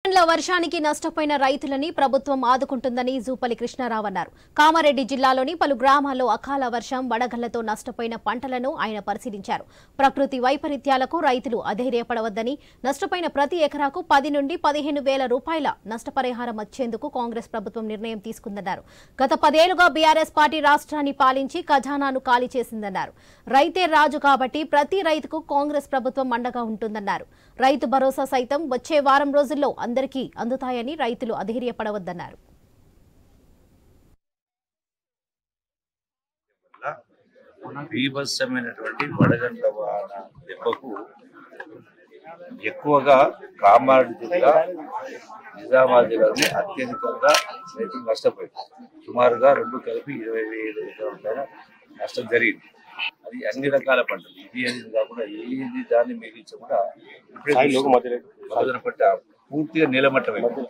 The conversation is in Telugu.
వర్షానికి నష్టపోయిన రైతులని ప్రభుత్వం ఆదుకుంటుందని జూపల్లి కృష్ణారావు అన్నారు. కామారెడ్డి జిల్లాలోని పలు గ్రామాల్లో అకాల వర్షం వడగళ్లతో నష్టపోయిన పంటలను ఆయన పరిశీలించారు. ప్రకృతి వైపరీత్యాలకు రైతులు అధైర్యపడవద్దని, నష్టపోయిన ప్రతి ఎకరాకు 10 నుండి 15 వేల రూపాయల నష్టపరిహారం వచ్చేందుకు కాంగ్రెస్ ప్రభుత్వం నిర్ణయం తీసుకుందన్నారు. గత 10 ఏళ్లుగా బీఆర్ఎస్ పార్టీ రాష్ట్రాన్ని పాలించి ఖజానాను ఖాళీ చేసిందన్నారు. రైతే రాజు కాబట్టి ప్రతి రైతుకు కాంగ్రెస్ ప్రభుత్వం అండగా ఉంటుందన్నారు. రైతు భరోసా సైతం వచ్చే వారం రోజుల్లో అందరికీ అందుతాయని రైతులు అధైర్యపడవద్దన్నారు. బీభత్సమైనటువంటి వడగండ్ల వాన దెబ్బకు ఎక్కువగా కామారెడ్డి జిల్లా, నిజామాబాద్ జిల్లాలోనే అత్యధికంగా రైతులు నష్టపోయింది. సుమారుగా 2 కలిపి 27 ఎకరాల నష్టం జరిగింది. అది అన్ని రకాల పంటలు, ఇది అనేది కాకుండా ఏది దాన్ని మిగిల్చి కూడా ఇప్పుడే పట్ట పూర్తిగా నీలమట్టమైంది.